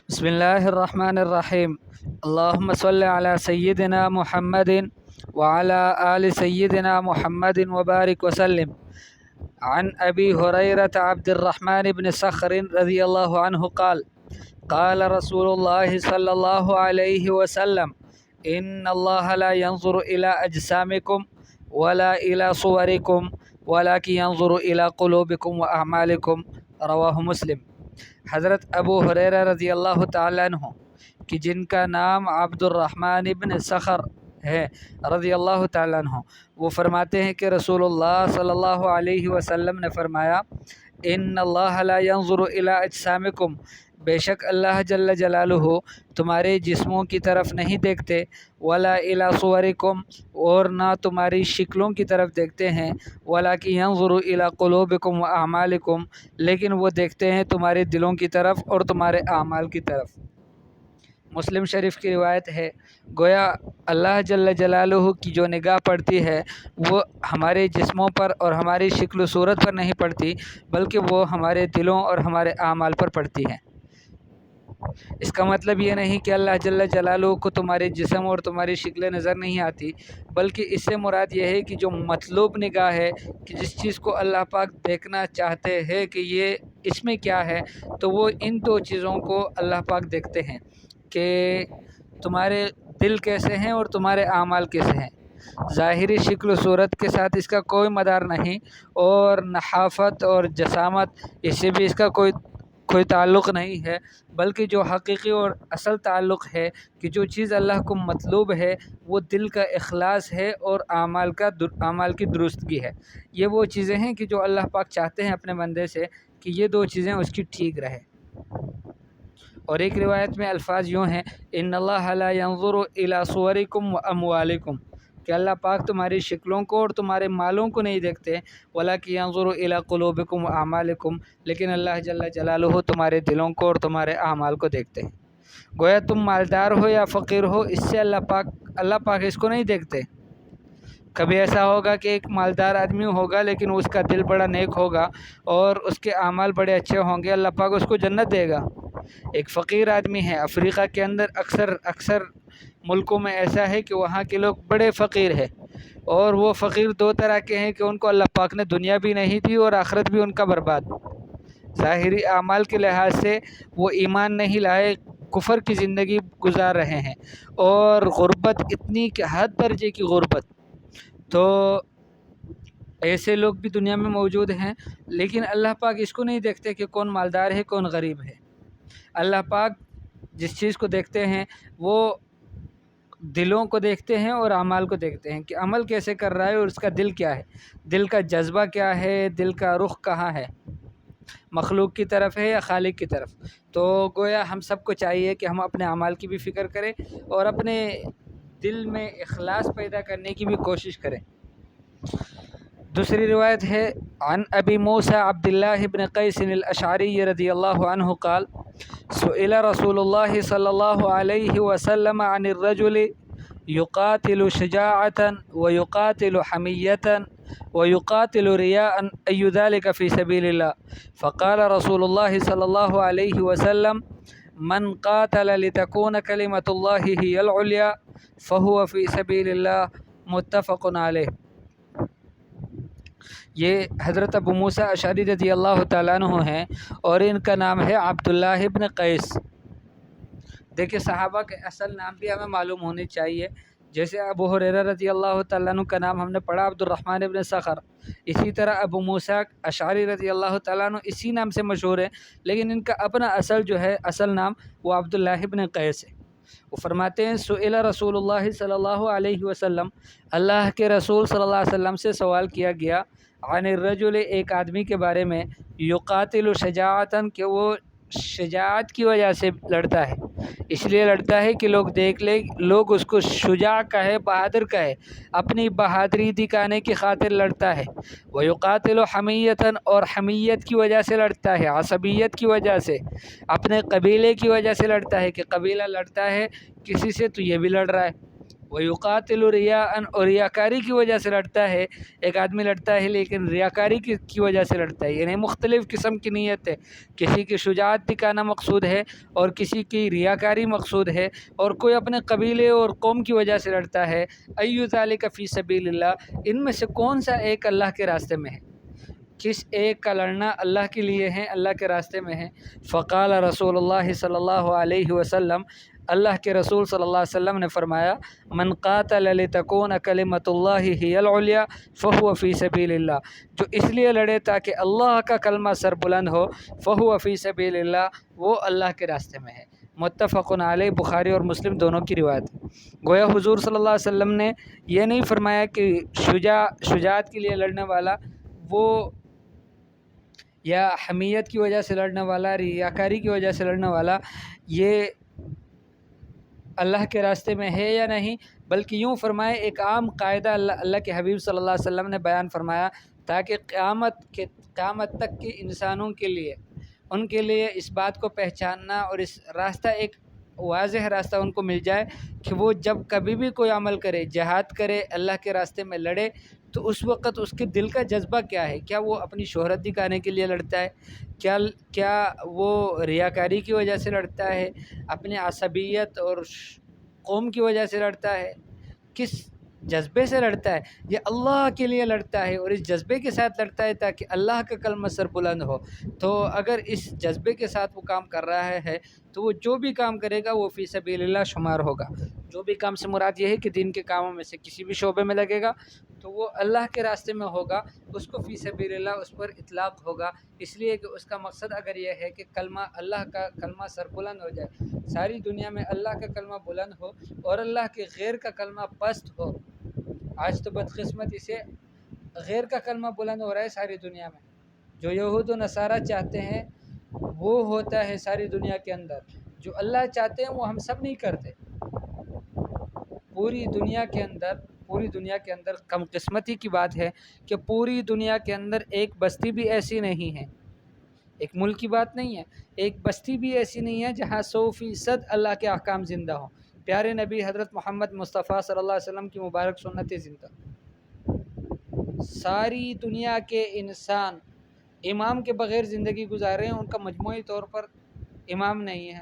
بسم اللہ الرحمن الرحیم اللہم صلی علی سیدنا محمد وعلی آل سیدنا محمد وبارک وسلم عن ابی ہریرۃ عبد الرحمن بن صخر رضی اللہ عنہ قال قال رسول اللہ صلی اللہ علیہ وسلم ان اللہ لا ينظر الى اجسامکم ولا الى صورکم ولكن ينظر الى قلوبکم واعمالکم رواہ مسلم۔ حضرت ابو ہریرہ رضی اللہ تعالیٰ عنہ کہ جن کا نام عبد الرحمن ابن صخر ہے رضی اللہ تعالیٰ عنہ، وہ فرماتے ہیں کہ رسول اللہ صلی اللہ علیہ وسلم نے فرمایا ان اللہ لا ينظر الى اجسامکم، بے شک اللہ جل جلالہ تمہارے جسموں کی طرف نہیں دیکھتے، ولا الی صورکم، اور نہ تمہاری شکلوں کی طرف دیکھتے ہیں، ولکن ینظر الی قلوبکم و اعمالکم، لیکن وہ دیکھتے ہیں تمہارے دلوں کی طرف اور تمہارے اعمال کی طرف۔ مسلم شریف کی روایت ہے، گویا اللہ جل جلالہ کی جو نگاہ پڑتی ہے وہ ہمارے جسموں پر اور ہماری شکل و صورت پر نہیں پڑتی، بلکہ وہ ہمارے دلوں اور ہمارے اعمال پر پڑتی ہے۔ اس کا مطلب یہ نہیں کہ اللہ جل جلالہ کو تمہارے جسم اور تمہاری شکلیں نظر نہیں آتی، بلکہ اس سے مراد یہ ہے کہ جو مطلوب نگاہ ہے، کہ جس چیز کو اللہ پاک دیکھنا چاہتے ہیں کہ یہ اس میں کیا ہے، تو وہ ان دو چیزوں کو اللہ پاک دیکھتے ہیں کہ تمہارے دل کیسے ہیں اور تمہارے اعمال کیسے ہیں۔ ظاہری شکل و صورت کے ساتھ اس کا کوئی مدار نہیں، اور نحافت اور جسامت اس سے بھی اس کا کوئی تعلق نہیں ہے، بلکہ جو حقیقی اور اصل تعلق ہے کہ جو چیز اللہ کو مطلوب ہے وہ دل کا اخلاص ہے اور اعمال کی درستگی ہے۔ یہ وہ چیزیں ہیں کہ جو اللہ پاک چاہتے ہیں اپنے بندے سے کہ یہ دو چیزیں اس کی ٹھیک رہے۔ اور ایک روایت میں الفاظ یوں ہیں، ان اللہ لا ينظر الى صورکم و اموالکم، کہ اللہ پاک تمہاری شکلوں کو اور تمہارے مالوں کو نہیں دیکھتے، ولکن ينظر الى قلوبکم و اعمالکم، لیکن اللہ جل جلالہ تمہارے دلوں کو اور تمہارے اعمال کو دیکھتے ہیں۔ گویا تم مالدار ہو یا فقیر ہو، اس سے اللہ پاک اس کو نہیں دیکھتے۔ کبھی ایسا ہوگا کہ ایک مالدار آدمی ہوگا لیکن اس کا دل بڑا نیک ہوگا اور اس کے اعمال بڑے اچھے ہوں گے، اللہ پاک اس کو جنت دے گا۔ ایک فقیر آدمی ہے، افریقہ کے اندر اکثر ملکوں میں ایسا ہے کہ وہاں کے لوگ بڑے فقیر ہیں، اور وہ فقیر دو طرح کے ہیں کہ ان کو اللہ پاک نے دنیا بھی نہیں دی اور آخرت بھی ان کا برباد۔ ظاہری اعمال کے لحاظ سے وہ ایمان نہیں لائے، کفر کی زندگی گزار رہے ہیں، اور غربت اتنی کہ حد درجے کی غربت۔ تو ایسے لوگ بھی دنیا میں موجود ہیں، لیکن اللہ پاک اس کو نہیں دیکھتے کہ کون مالدار ہے کون غریب ہے۔ اللہ پاک جس چیز کو دیکھتے ہیں وہ دلوں کو دیکھتے ہیں اور اعمال کو دیکھتے ہیں کہ عمل کیسے کر رہا ہے اور اس کا دل کیا ہے، دل کا جذبہ کیا ہے، دل کا رخ کہاں ہے، مخلوق کی طرف ہے یا خالق کی طرف۔ تو گویا ہم سب کو چاہیے کہ ہم اپنے اعمال کی بھی فکر کریں اور اپنے دل میں اخلاص پیدا کرنے کی بھی کوشش کریں۔ دوسری روایت ہے، عن ابی موسیٰ عبد اللہ بن قیس الاشعری رضی اللہ عنہ قال سئل رسول اللہ صلی اللہ علیہ وسلم عن الرجل يقاتل شجاعة ويقاتل حمية ويقاتل رياء أي ذلك في سبيل الله، فقال رسول الله صلى الله عليه وسلم من قاتل لتكون كلمة الله هي العليا فهو في سبيل الله، متفق علیہ۔ یہ حضرت ابو موسیٰ اشعری رضی اللہ تعالیٰ عنہ ہیں اور ان کا نام ہے عبداللہ ابن قیس۔ دیکھیں صحابہ کے اصل نام بھی ہمیں معلوم ہونے چاہیے، جیسے ابو ہریرہ رضی اللہ تعالیٰ عنہ کا نام ہم نے پڑھا عبد الرحمن ابن صخر، اسی طرح ابو موسیٰ اشعری رضی اللہ تعالیٰ عنہ اسی نام سے مشہور ہے، لیکن ان کا اپنا اصل نام وہ عبداللہ ابن قیس ہے۔ وہ فرماتے ہیں سئل رسول اللہ صلی اللہ علیہ وسلم، اللہ کے رسول صلی اللہ علیہ وسلم سے سوال کیا گیا، عن الرجل، ایک آدمی کے بارے میں، یقاتل شجاعتاً، کہ وہ شجاعت کی وجہ سے لڑتا ہے، اس لیے لڑتا ہے کہ لوگ دیکھ لیں، لوگ اس کو شجاع کہے، بہادر کہے، اپنی بہادری دکھانے کی خاطر لڑتا ہے۔ ویقاتل حمیۃً، اور حمیت کی وجہ سے لڑتا ہے، عصبیت کی وجہ سے، اپنے قبیلے کی وجہ سے لڑتا ہے کہ قبیلہ لڑتا ہے کسی سے تو یہ بھی لڑ رہا ہے۔ وَيُقَاتِلُ رِيَاءً، اور ریاکاری کی وجہ سے لڑتا ہے. ایک آدمی لڑتا ہے لیکن ریاکاری کی وجہ سے لڑتا ہے، یعنی مختلف قسم کی نیت ہے. کسی کی شجاعت دکھانا مقصود ہے اور کسی کی ریاکاری مقصود ہے، اور کوئی اپنے قبیلے اور قوم کی وجہ سے لڑتا ہے. ایُّ ذَلِکَ فِی سَبِیلِ اللہ، ان میں سے کون سا ایک اللہ کے راستے میں ہے؟ کس ایک کا لڑنا اللہ کے لیے ہے، اللہ کے راستے میں ہے؟ فقال رسول اللہ صلی اللہ علیہ وسلم، اللہ کے رسول صلی اللہ علیہ وسلم نے فرمایا، من قاتل لتکون کلمۃ اللہ ہی العلیٰ فہو فی سبیل اللہ، جو اس لیے لڑے تاکہ اللہ کا کلمہ سر بلند ہو، فہو فی سبیل اللہ، وہ اللہ کے راستے میں ہے. متفق علیہ، بخاری اور مسلم دونوں کی روایت. گویا حضور صلی اللہ علیہ وسلم نے یہ نہیں فرمایا کہ شجاعت کے لیے لڑنے والا وہ یا حمیت کی وجہ سے لڑنے والا، ریاکاری کی وجہ سے لڑنے والا یہ اللہ کے راستے میں ہے یا نہیں، بلکہ یوں فرمائے ایک عام قاعدہ اللہ کے حبیب صلی اللہ علیہ وسلم نے بیان فرمایا تاکہ قیامت تک کے انسانوں کے لیے، ان کے لیے اس بات کو پہچاننا اور اس راستہ، ایک واضح راستہ ان کو مل جائے کہ وہ جب کبھی بھی کوئی عمل کرے، جہاد کرے، اللہ کے راستے میں لڑے، تو اس وقت اس کے دل کا جذبہ کیا ہے؟ کیا وہ اپنی شہرت دکھانے کے لیے لڑتا ہے؟ کیا وہ ریاکاری کی وجہ سے لڑتا ہے؟ اپنی عصبیت اور قوم کی وجہ سے لڑتا ہے؟ کس جذبے سے لڑتا ہے؟ یہ اللہ کے لیے لڑتا ہے اور اس جذبے کے ساتھ لڑتا ہے تاکہ اللہ کا کلمہ سر بلند ہو. تو اگر اس جذبے کے ساتھ وہ کام کر رہا ہے تو وہ جو بھی کام کرے گا وہ فی سبیل اللہ شمار ہوگا. جو بھی کام سے مراد یہ ہے کہ دین کے کاموں میں سے کسی بھی شعبے میں لگے گا تو وہ اللہ کے راستے میں ہوگا، اس کو فی سبیل اللہ اس پر اطلاق ہوگا، اس لیے کہ اس کا مقصد اگر یہ ہے کہ کلمہ، اللہ کا کلمہ سر بلند ہو جائے، ساری دنیا میں اللہ کا کلمہ بلند ہو اور اللہ کے غیر کا کلمہ پست ہو. آج تو بدقسمتی سے غیر کا کلمہ بلند ہو رہا ہے ساری دنیا میں. جو یہود و نصارہ چاہتے ہیں وہ ہوتا ہے ساری دنیا کے اندر، جو اللہ چاہتے ہیں وہ ہم سب نہیں کرتے. پوری دنیا کے اندر کم قسمتی کی بات ہے کہ پوری دنیا کے اندر ایک بستی بھی ایسی نہیں ہے، ایک ملک کی بات نہیں ہے، ایک بستی بھی ایسی نہیں ہے جہاں 100% اللہ کے احکام زندہ ہوں، پیارے نبی حضرت محمد مصطفیٰ صلی اللہ علیہ وسلم کی مبارک سنتیں زندہ. ساری دنیا کے انسان امام کے بغیر زندگی گزارے ہیں، ان کا مجموعی طور پر امام نہیں ہے.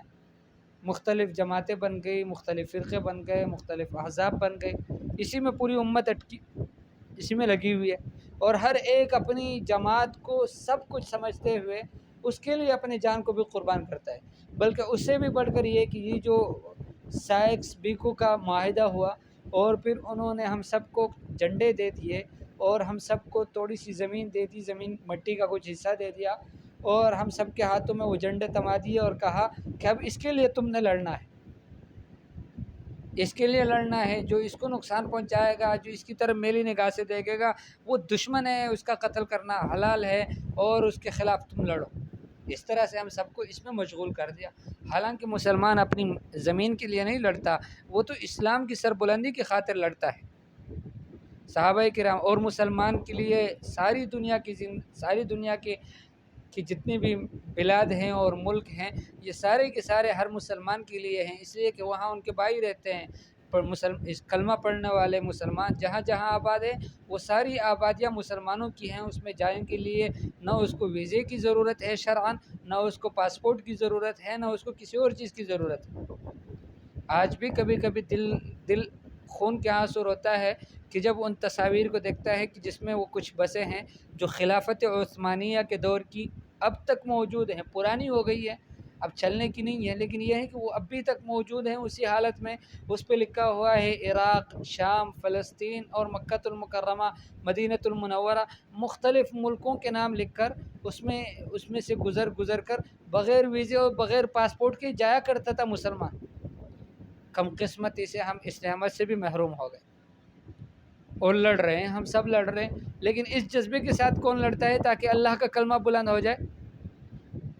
مختلف جماعتیں بن گئی، مختلف فرقے بن گئے، مختلف احزاب بن گئے، اسی میں پوری امت اٹکی، اسی میں لگی ہوئی ہے. اور ہر ایک اپنی جماعت کو سب کچھ سمجھتے ہوئے اس کے لیے اپنی جان کو بھی قربان کرتا ہے. بلکہ اس سے بھی بڑھ کر یہ کہ یہ جو سائکس بیکو کا معاہدہ ہوا اور پھر انہوں نے ہم سب کو جھنڈے دے دیے اور ہم سب کو تھوڑی سی زمین دے دی، زمین مٹی کا کچھ حصہ دے دیا اور ہم سب کے ہاتھوں میں وہ جھنڈے تما دیے اور کہا کہ اب اس کے لیے تم نے لڑنا ہے، اس کے لیے لڑنا ہے. جو اس کو نقصان پہنچائے گا، جو اس کی طرف میلی نگاہ سے دیکھے گا وہ دشمن ہے، اس کا قتل کرنا حلال ہے اور اس کے خلاف تم لڑو. اس طرح سے ہم سب کو اس میں مشغول کر دیا. حالانکہ مسلمان اپنی زمین کے لیے نہیں لڑتا، وہ تو اسلام کی سربلندی کی خاطر لڑتا ہے. صحابہ کرام اور مسلمان کے لیے ساری دنیا کی جتنی بھی بلاد ہیں اور ملک ہیں، یہ سارے کے سارے ہر مسلمان کے لیے ہیں، اس لیے کہ وہاں ان کے بھائی رہتے ہیں. اس کلمہ پڑھنے والے مسلمان جہاں جہاں آباد ہیں وہ ساری آبادیاں مسلمانوں کی ہیں. اس میں جانے کے لیے نہ اس کو ویزے کی ضرورت ہے شرعاً، نہ اس کو پاسپورٹ کی ضرورت ہے، نہ اس کو کسی اور چیز کی ضرورت ہے. آج بھی کبھی کبھی دل خون کے آنسو روتا ہے کہ جب ان تصاویر کو دیکھتا ہے کہ جس میں وہ کچھ بسیں ہیں جو خلافت عثمانیہ کے دور کی اب تک موجود ہیں. پرانی ہو گئی ہے، اب چلنے کی نہیں ہے، لیکن یہ ہے کہ وہ اب بھی تک موجود ہیں اسی حالت میں. اس پہ لکھا ہوا ہے عراق، شام، فلسطین اور مکۃ المکرمہ، مدینۃ المنورہ، مختلف ملکوں کے نام لکھ کر اس میں سے گزر کر بغیر ویزے اور بغیر پاسپورٹ کے جایا کرتا تھا مسلمان. کم قسمتی سے ہم اس نعمت سے بھی محروم ہو گئے اور لڑ رہے ہیں، ہم سب لڑ رہے ہیں. لیکن اس جذبے کے ساتھ کون لڑتا ہے تاکہ اللہ کا کلمہ بلند ہو جائے؟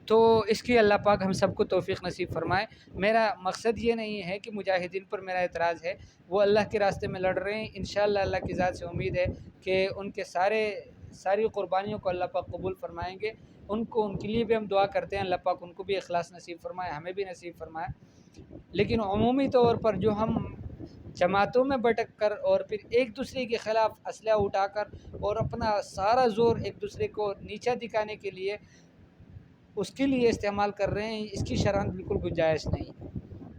تو اس کی اللہ پاک ہم سب کو توفیق نصیب فرمائے. میرا مقصد یہ نہیں ہے کہ مجاہدین پر میرا اعتراض ہے، وہ اللہ کے راستے میں لڑ رہے ہیں. انشاءاللہ اللہ کی ذات سے امید ہے کہ ان کے ساری قربانیوں کو اللہ پاک قبول فرمائیں گے. ان کے لیے بھی ہم دعا کرتے ہیں، اللہ پاک ان کو بھی اخلاص نصیب فرمائے، ہمیں بھی نصیب فرمائے. لیکن عمومی طور پر جو ہم جماعتوں میں بھٹک کر اور پھر ایک دوسرے کے خلاف اسلحہ اٹھا کر اور اپنا سارا زور ایک دوسرے کو نیچا دکھانے کے لیے اس کے لیے استعمال کر رہے ہیں، اس کی شرح بالکل گنجائش نہیں۔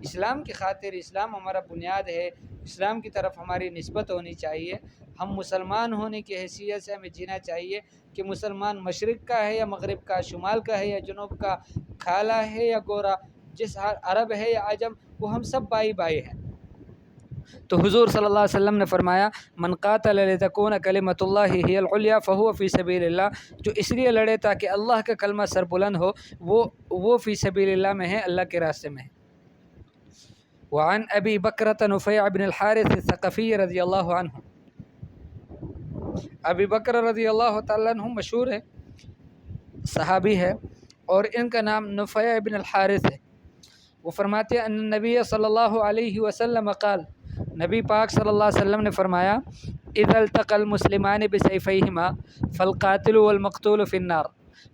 اسلام کی خاطر، اسلام ہمارا بنیاد ہے، اسلام کی طرف ہماری نسبت ہونی چاہیے۔ ہم مسلمان ہونے کی حیثیت سے ہمیں جینا چاہیے کہ مسلمان مشرق کا ہے یا مغرب کا، شمال کا ہے یا جنوب کا، کالا ہے یا گورا، جس عرب ہے یا عجم، وہ ہم سب بھائی بھائی ہیں۔ تو حضور صلی اللہ علیہ وسلم نے فرمایا من قاتل لتکون کلمۃ اللہ ہی العلیٰ فہو فی سبیل اللہ، جو اس لیے لڑے تاکہ اللہ کا کلمہ سربلند ہو، وہ فی سبیل اللہ میں ہے، اللہ کے راستے میں ہے۔ وعن ابی بکرۃ نفیع بن الحارث الثقفی رضی اللہ عنہ، ابی بکر رضی اللہ تعالیٰ عنہ مشہور ہے، صحابی ہے، اور ان کا نام نفیع بن الحارث ہے۔ وہ فرماتے ہیں ان نبی صلی اللہ علیہ وسلم قال، نبی پاک صلی اللہ علیہ وسلم نے فرمایا اذا التقى المسلمان بسیفیہما فالقاتل والمقتول فی النار،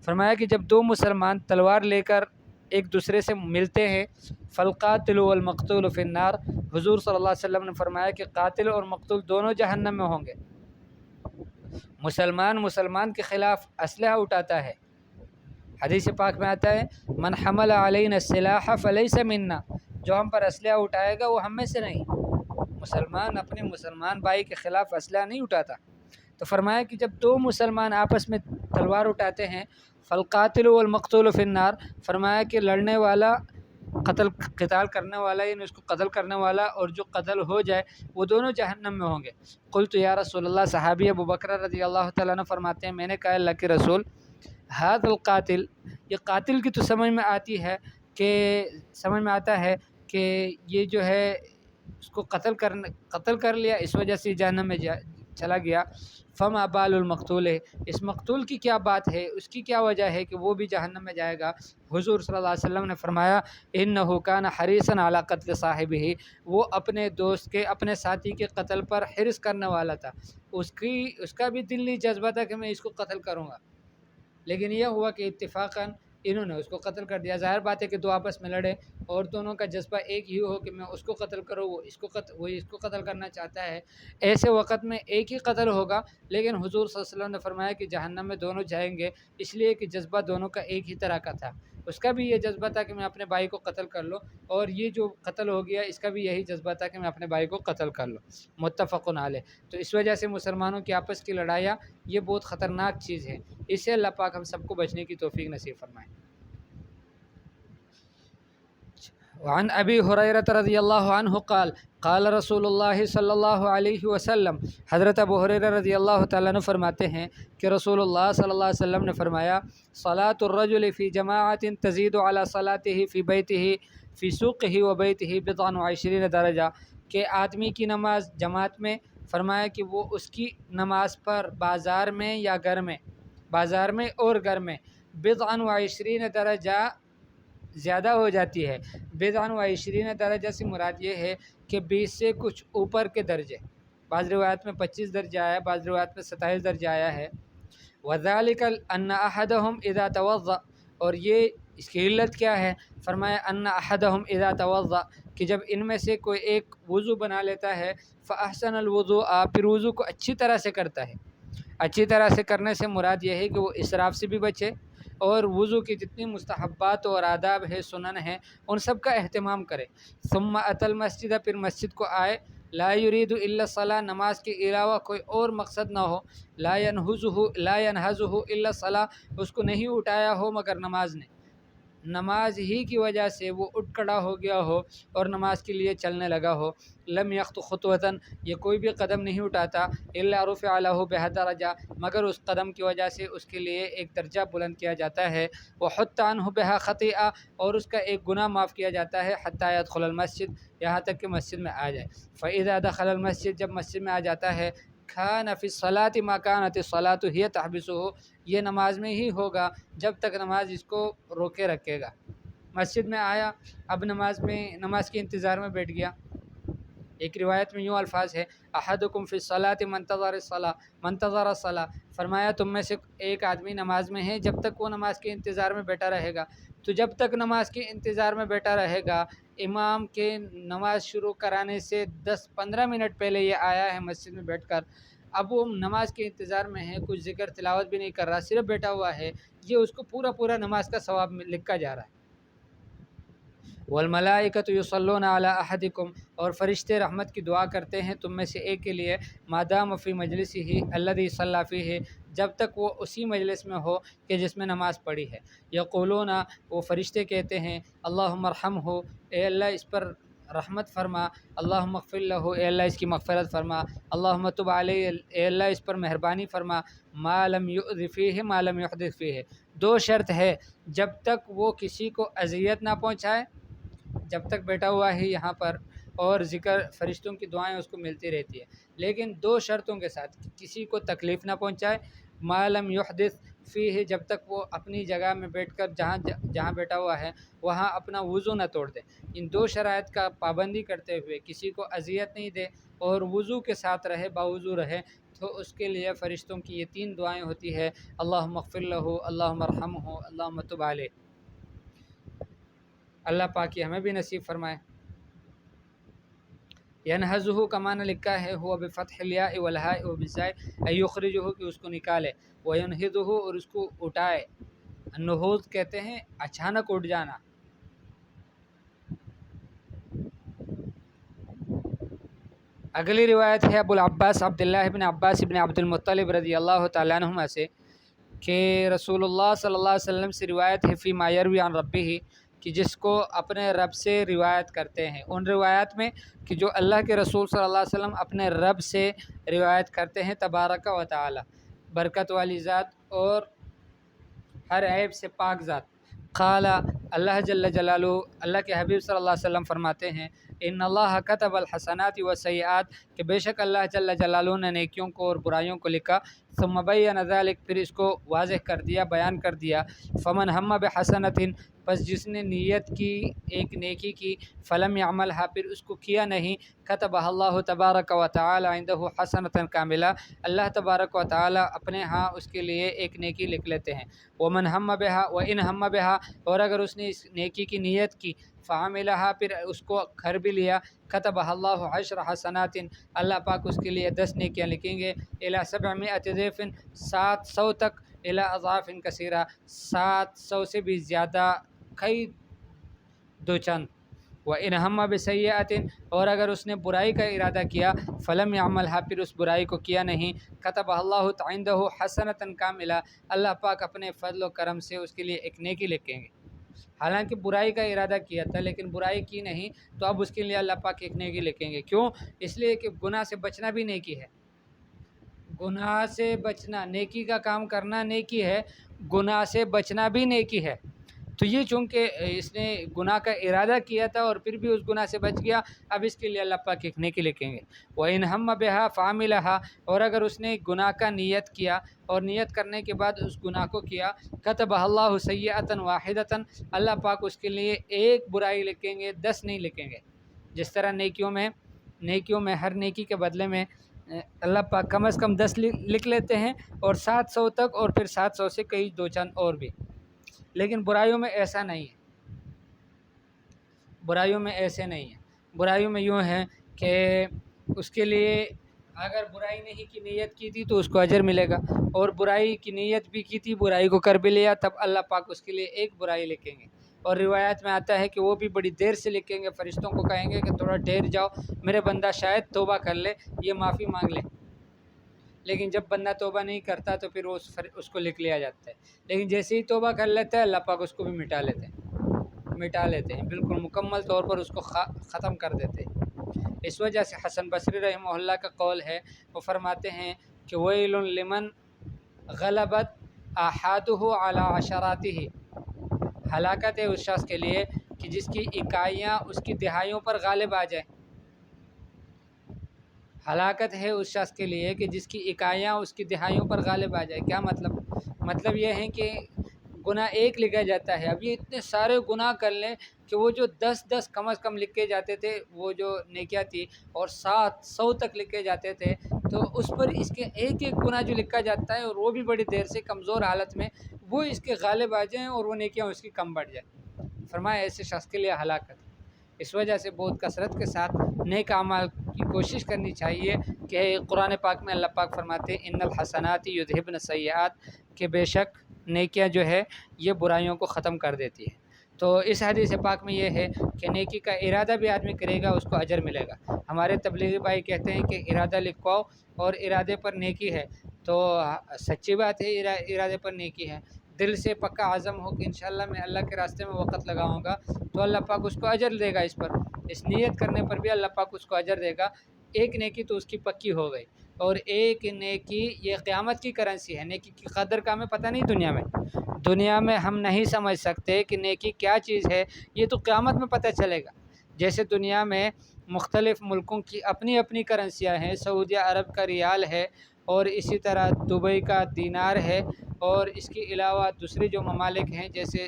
فرمایا کہ جب دو مسلمان تلوار لے کر ایک دوسرے سے ملتے ہیں، فالقاتل والمقتول فی النار، حضور صلی اللہ علیہ وسلم نے فرمایا کہ قاتل اور مقتول دونوں جہنم میں ہوں گے۔ مسلمان کے خلاف اسلحہ اٹھاتا ہے، حدیث پاک میں آتا ہے من حمل علینا السلاح فلیس منا، جو ہم پر اسلحہ اٹھائے گا وہ ہم میں سے نہیں۔ مسلمان اپنے مسلمان بھائی کے خلاف اسلحہ نہیں اٹھاتا۔ تو فرمایا کہ جب دو مسلمان آپس میں تلوار اٹھاتے ہیں، فالقاتل والمقتول فی النار، فرمایا کہ لڑنے والا، قتال کرنے والا یعنی اس کو قتل کرنے والا اور جو قتل ہو جائے وہ دونوں جہنم میں ہوں گے۔ قلت یا رسول اللہ، صحابی ابو بکر رضی اللہ تعالیٰ عنہ فرماتے ہیں میں نے کہا اللہ کے رسول، ھذا القاتل، یہ قاتل کی تو سمجھ میں آتا ہے کہ یہ جو ہے اس کو قتل کر لیا، اس وجہ سے جہنم میں چلا گیا۔ فما بال المقتول، اس مقتول کی کیا بات ہے، اس کی کیا وجہ ہے کہ وہ بھی جہنم میں جائے گا؟ حضور صلی اللہ علیہ وسلم نے فرمایا انہ کان حریصا علی قتل صاحبہ، وہ اپنے دوست کے، اپنے ساتھی کے قتل پر حرص کرنے والا تھا، اس کا بھی دلی جذبہ تھا کہ میں اس کو قتل کروں گا، لیکن یہ ہوا کہ اتفاقاً انہوں نے اس کو قتل کر دیا۔ ظاہر بات ہے کہ دو آپس میں لڑے اور دونوں کا جذبہ ایک ہی ہو کہ میں اس کو قتل کروں، وہ اس کو قتل کرنا چاہتا ہے، ایسے وقت میں ایک ہی قتل ہوگا، لیکن حضور صلی اللہ علیہ وسلم نے فرمایا کہ جہنم میں دونوں جائیں گے، اس لیے کہ جذبہ دونوں کا ایک ہی طرح کا تھا۔ اس کا بھی یہ جذبہ تھا کہ میں اپنے بھائی کو قتل کر لوں، اور یہ جو قتل ہو گیا اس کا بھی یہی جذبہ تھا کہ میں اپنے بھائی کو قتل کر لوں۔ متفقن علیہ۔ تو اس وجہ سے مسلمانوں کی آپس کی لڑائیاں یہ بہت خطرناک چیز ہے، اس سے اللہ پاک ہم سب کو بچنے کی توفیق نصیب فرمائے۔ وعن ابی ہریرہ رضی اللہ عنہ قال قال رسول اللہ صلی اللہ علیہ وسلم، حضرت ابو ہریرہ رضی اللہ تعالیٰ عنہ فرماتے ہیں کہ رسول اللہ صلی اللہ علیہ وسلم نے فرمایا صلاۃ الرجل فی جماعت تزید علی صلاته فی بیتہ فی سوقہ و بیتہ بضع وعشرین درجہ، کہ آدمی کی نماز جماعت میں، فرمایا کہ وہ اس کی نماز پر بازار میں یا گھر میں، بازار میں اور گھر میں بضع وعشرین درجہ زیادہ ہو جاتی ہے۔ بضع وعشرین درجہ سے مراد یہ ہے کہ 20 سے کچھ اوپر کے درجے، بعض روایت میں 25 درجہ آیا ہے، بعض روایت میں 27 درجہ آیا ہے۔ وذالک ان احدہم اذا توضأ، اور یہ اس کی علت کیا ہے؟ فرمایا ان احدہم اذا توضأ، کہ جب ان میں سے کوئی ایک وضو بنا لیتا ہے، فاحسن الوضوء، پھر وضو کو اچھی طرح سے کرتا ہے۔ اچھی طرح سے کرنے سے مراد یہ ہے کہ وہ اسراف سے بھی بچے اور وضو کی جتنی مستحبات اور آداب ہے، سنن ہیں، ان سب کا اہتمام کرے۔ ثم اتى المسجد، پھر مسجد کو آئے، لا يريد الا الصلاة، نماز کے علاوہ کوئی اور مقصد نہ ہو، لا ينهزه الا الصلاة، اس کو نہیں اٹھایا ہو مگر نماز نے، نماز ہی کی وجہ سے وہ اٹھ کھڑا ہو گیا ہو اور نماز کے لیے چلنے لگا ہو، لم یخط خطوۃً، یہ کوئی بھی قدم نہیں اٹھاتا، الا رفع له بها درجہ، مگر اس قدم کی وجہ سے اس کے لیے ایک درجہ بلند کیا جاتا ہے، وحط عنه بها خطیئہ، اور اس کا ایک گناہ معاف کیا جاتا ہے، حتی يدخل المسجد، یہاں تک کہ مسجد میں آ جائے۔ فاذا دخل المسجد، جب مسجد میں آ جاتا ہے، کان فی الصلاة ما کانت الصلاة هي تحبسه، یہ نماز میں ہی ہوگا جب تک نماز اس کو روکے رکھے گا۔ مسجد میں آیا، اب نماز کے انتظار میں بیٹھ گیا، ایک روایت میں یوں الفاظ ہے احدکم فی الصلاۃ منتظر الصلاۃ، فرمایا تم میں سے ایک آدمی نماز میں ہے جب تک وہ نماز کے انتظار میں بیٹھا رہے گا۔ تو جب تک نماز کے انتظار میں بیٹھا رہے گا، امام کے نماز شروع کرانے سے 10-15 منٹ پہلے یہ آیا ہے مسجد میں بیٹھ کر، اب وہ نماز کے انتظار میں ہے، کچھ ذکر تلاوت بھی نہیں کر رہا، صرف بیٹھا ہوا ہے، یہ اس کو پورا نماز کا ثواب لکھا جا رہا ہے۔ والملائکۃ یصلون علی احدکم، اور فرشتے رحمت کی دعا کرتے ہیں تم میں سے ایک کے لیے، مادام فی مجلسہ الذی صلی فیہ، جب تک وہ اسی مجلس میں ہو کہ جس میں نماز پڑھی ہے۔ یقولون، وہ فرشتے کہتے ہیں اللہم ارحمہ، اے اللہ اس پر رحمت فرما، اللہم اغفر لہ، اے اللہ اس کی مغفرت فرما، اللہم تب علیہ، اے اللہ اس پر مہربانی فرما، ما لم یؤذ فیہ ما لم یحدث فیہ۔ دو شرط ہے، جب تک وہ کسی کو اذیت نہ پہنچائے، جب تک بیٹھا ہوا ہے یہاں پر، اور ذکر فرشتوں کی دعائیں اس کو ملتی رہتی ہے، لیکن دو شرطوں کے ساتھ، کسی کو تکلیف نہ پہنچائے، ما لم یحدث فیہ، جب تک وہ اپنی جگہ میں بیٹھ کر جہاں بیٹھا ہوا ہے وہاں اپنا وضو نہ توڑ دے۔ ان دو شرائط کا پابندی کرتے ہوئے کسی کو اذیت نہیں دے اور وضو کے ساتھ رہے، باوضو رہے، تو اس کے لیے فرشتوں کی یہ 3 دعائیں ہوتی ہے، اللہم اغفر لہ، اللہم ارحمہ، اللہم تب علیہ۔ اللہ پاک ہمیں بھی نصیب فرمائے۔ ینہزہ کا معنی لکھا ہے ہوا بفتح الیاء والہاء وبالزاء، ای یخرجہ کہ اس کو نکالے، وینہضہ اور اس کو اٹھائے، نہوض کہتے ہیں اچانک اٹھ جانا۔ اگلی روایت ہے ابو العباس عبداللہ بن عباس بن عبد المطلب رضی اللہ تعالیٰ عنہما سے کہ رسول اللہ صلی اللہ علیہ وسلم سے روایت ہے فی ما یروی عن ربہ، کہ جس کو اپنے رب سے روایت کرتے ہیں، ان روایات میں کہ جو اللہ کے رسول صلی اللہ علیہ وسلم اپنے رب سے روایت کرتے ہیں، تبارک و تعالی، برکت والی ذات اور ہر عیب سے پاک ذات۔ قال، اللہ جل جلالہ، اللہ کے حبیب صلی اللہ علیہ وسلم فرماتے ہیں ان اللہ کتب الحسنات والسیئات، کہ بے شک اللہ جل جلالہ نے نیکیوں کو اور برائیوں کو لکھا، ثم بین ذلک، پھر اس کو واضح کر دیا، بیان کر دیا، فمن ہم بحسنۃ، پس جس نے نیت کی ایک نیکی کی، فلم یعملھا، پھر اس کو کیا نہیں، کتبہ اللہ تبارک و تعالی عندہ حسنۃ کاملہ، اللہ تبارک و تعالی اپنے ہاں اس کے لیے ایک نیکی لکھ لیتے ہیں۔ ومن ہم بہا وان ہم بہا، اور اگر اس نے اس نیکی کی نیت کی، فعملھا، پھر اس کو کر بھی لیا، کتبہ اللہ 10 حسنات، اللہ پاک اس کے لیے 10 نیکیاں لکھیں گے، الی 700 ضعف، 700 تک، الی اضعاف کثیرہ، 700 سے بھی زیادہ، کئی دو چند۔ وَإِنْ هَمَّ بِسَيِّئَةٍ، اور اگر اس نے برائی کا ارادہ کیا، فلم یعملھا، پھر اس برائی کو کیا نہیں، کتبہ اللہ عندہ حسنۃ کاملہ، اللہ پاک اپنے فضل و کرم سے اس کے لیے ایک نیکی لکھیں گے۔ حالانکہ برائی کا ارادہ کیا تھا لیکن برائی کی نہیں، تو اب اس کے لیے اللہ پاک ایک نیکی لکھیں گے۔ کیوں؟ اس لیے کہ گناہ سے بچنا بھی نیکی ہے، گناہ سے بچنا، نیکی کا کام کرنا نیکی ہے، گناہ سے بچنا بھی نیکی ہے۔ تو یہ چونکہ اس نے گناہ کا ارادہ کیا تھا اور پھر بھی اس گناہ سے بچ گیا، اب اس کے لیے اللہ پاک ایک نیکی لکھیں گے۔ وَإِنْ هَمَّ بِهَا فَعَمِلَهَا، اور اگر اس نے گناہ کا نیت کیا اور نیت کرنے کے بعد اس گناہ کو کیا، كتبہ اللہ سیئۃ واحدۃ، اللہ پاک اس کے لیے ایک برائی لکھیں گے، 10 نہیں لکھیں گے۔ جس طرح نیکیوں میں ہر نیکی کے بدلے میں اللہ پاک کم از کم 10 لکھ لیتے ہیں، اور 700 تک، اور پھر 700 سے کئی دو چند اور بھی۔ لیکن برائیوں میں ایسا نہیں ہے، برائیوں میں ایسے نہیں ہے، برائیوں میں یوں ہے کہ اس کے لیے اگر برائی نہیں کی نیت کی تھی تو اس کو اجر ملے گا، اور برائی کی نیت بھی کی تھی، برائی کو کر بھی لیا، تب اللہ پاک اس کے لیے ایک برائی لکھیں گے۔ اور روایات میں آتا ہے کہ وہ بھی بڑی دیر سے لکھیں گے، فرشتوں کو کہیں گے کہ تھوڑا ٹھہر جاؤ، میرے بندہ شاید توبہ کر لے، یہ معافی مانگ لے۔ لیکن جب بندہ توبہ نہیں کرتا تو پھر اس کو لکھ لیا جاتا ہے، لیکن جیسے ہی توبہ کر لیتا ہے اللہ پاک اس کو بھی مٹا لیتے ہیں، بالکل مکمل طور پر اس کو ختم کر دیتے ہیں۔ اس وجہ سے حسن بصری رحمہ اللہ کا قول ہے، وہ فرماتے ہیں کہ ویل لمن غلبت آحادہ علی عشراتہ، ہلاکت ہے اس شخص کے لیے کہ جس کی اکائیاں اس کی دہائیوں پر غالب آ جائیں، ہلاکت ہے اس شخص کے لیے کہ جس کی اکائیاں اس کی دہائیوں پر غالب آ جائے۔ کیا مطلب یہ ہے کہ گناہ ایک لکھا جاتا ہے، اب یہ اتنے سارے گناہ کر لیں کہ وہ جو 10 کم از کم لکھے جاتے تھے وہ جو نیکیاں تھی، اور 700 تک لکھے جاتے تھے، تو اس پر اس کے ایک گناہ جو لکھا جاتا ہے اور وہ بھی بڑی دیر سے کمزور حالت میں، وہ اس کے غالب آ جائیں اور وہ نیکیاں اس کی کم بڑھ جائیں۔ فرمایا ایسے شخص کے لیے ہلاکت۔ اس وجہ سے بہت کثرت کے ساتھ نیک اعمال کی کوشش کرنی چاہیے کہ قرآن پاک میں اللہ پاک فرماتے ہیں ان الحسنات یذہبن السیئات، کہ بے شک نیکیاں جو ہے یہ برائیوں کو ختم کر دیتی ہے۔ تو اس حدیث پاک میں یہ ہے کہ نیکی کا ارادہ بھی آدمی کرے گا اس کو اجر ملے گا۔ ہمارے تبلیغی بھائی کہتے ہیں کہ ارادہ لکھواؤ اور ارادے پر نیکی ہے، تو سچی بات ہے، ارادے پر نیکی ہے۔ دل سے پکا عزم ہو کہ انشاءاللہ میں اللہ کے راستے میں وقت لگاؤں گا تو اللہ پاک اس کو اجر دے گا، اس پر اس نیت کرنے پر بھی اللہ پاک اس کو اجر دے گا۔ ایک نیکی تو اس کی پکی ہو گئی، اور ایک نیکی یہ قیامت کی کرنسی ہے۔ نیکی کی قدر کا ہمیں پتہ نہیں، دنیا میں ہم نہیں سمجھ سکتے کہ نیکی کیا چیز ہے، یہ تو قیامت میں پتہ چلے گا۔ جیسے دنیا میں مختلف ملکوں کی اپنی اپنی کرنسیاں ہیں، سعودیہ عرب کا ریال ہے، اور اسی طرح دبئی کا دینار ہے، اور اس کے علاوہ دوسرے جو ممالک ہیں جیسے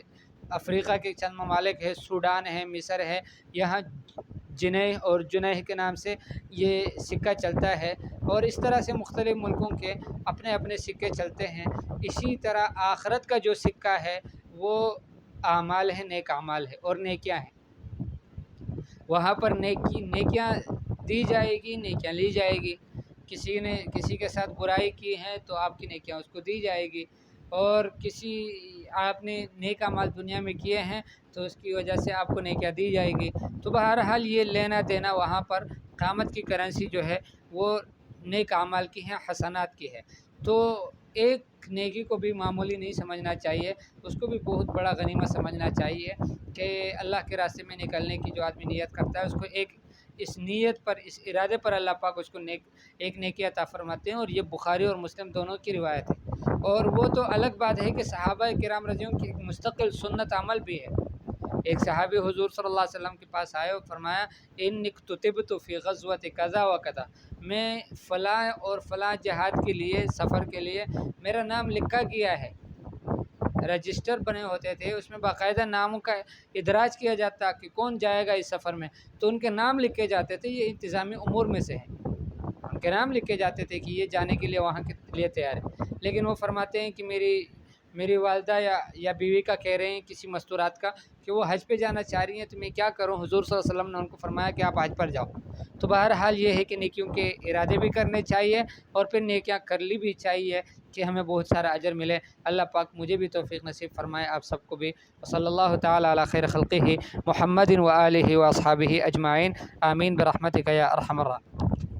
افریقہ کے چند ممالک ہے، سوڈان ہے، مصر ہے، یہاں جنیح اور جنیح کے نام سے یہ سکہ چلتا ہے، اور اس طرح سے مختلف ملکوں کے اپنے اپنے سکے چلتے ہیں۔ اسی طرح آخرت کا جو سکہ ہے وہ اعمال ہے، نیک اعمال ہے اور نیکیاں ہیں۔ وہاں پر نیکیاں دی جائے گی، نیکیاں لی جائے گی۔ کسی نے کسی کے ساتھ برائی کی ہے تو آپ کی نیکیاں اس کو دی جائے گی، اور آپ نے نیک اعمال دنیا میں کیے ہیں تو اس کی وجہ سے آپ کو نیکیاں دی جائے گی۔ تو بہرحال یہ لینا دینا وہاں پر قیامت کی کرنسی جو ہے وہ نیک اعمال کی ہے، حسنات کی ہے۔ تو ایک نیکی کو بھی معمولی نہیں سمجھنا چاہیے، اس کو بھی بہت بڑا غنیمت سمجھنا چاہیے کہ اللہ کے راستے میں نکلنے کی جو آدمی نیت کرتا ہے اس کو اس نیت پر، اس ارادے پر اللہ پاک اس کو ایک نیکی عطا فرماتے ہیں، اور یہ بخاری اور مسلم دونوں کی روایت ہے۔ اور وہ تو الگ بات ہے کہ صحابہ کرام رضی اللہ عنہم کی ایک مستقل سنت عمل بھی ہے۔ ایک صحابی حضور صلی اللہ علیہ وسلم کے پاس آئے اور فرمایا انک کتبت فی غزوۃ کذا و کذا، میں فلاں اور فلاں جہاد کے لیے، سفر کے لیے میرا نام لکھا گیا ہے۔ رجسٹر بنے ہوتے تھے، اس میں باقاعدہ ناموں کا ادراج کیا جاتا کہ کون جائے گا اس سفر میں، تو ان کے نام لکھے جاتے تھے۔ یہ انتظامی امور میں سے ہیں، ان کے نام لکھے جاتے تھے کہ یہ جانے کے لیے وہاں کے لیے تیار ہے۔ لیکن وہ فرماتے ہیں کہ میری والدہ یا بیوی کا کہہ رہے ہیں کسی مستورات کا کہ وہ حج پہ جانا چاہ رہی ہیں، تو میں کیا کروں؟ حضور صلی اللہ علیہ وسلم نے ان کو فرمایا کہ آپ حج پر جاؤ۔ تو بہرحال یہ ہے کہ نیکیوں کے ارادے بھی کرنے چاہیے، اور پھر نیکیاں کر لی بھی چاہیے کہ ہمیں بہت سارا اجر ملے۔ اللہ پاک مجھے بھی توفیق نصیب فرمائے، آپ سب کو بھی۔ صلی اللہ تعالی علی خیر خلقہ محمد و آلہ و اصحابہ اجمعین، آمین برحمتک یا ارحم الراحمین۔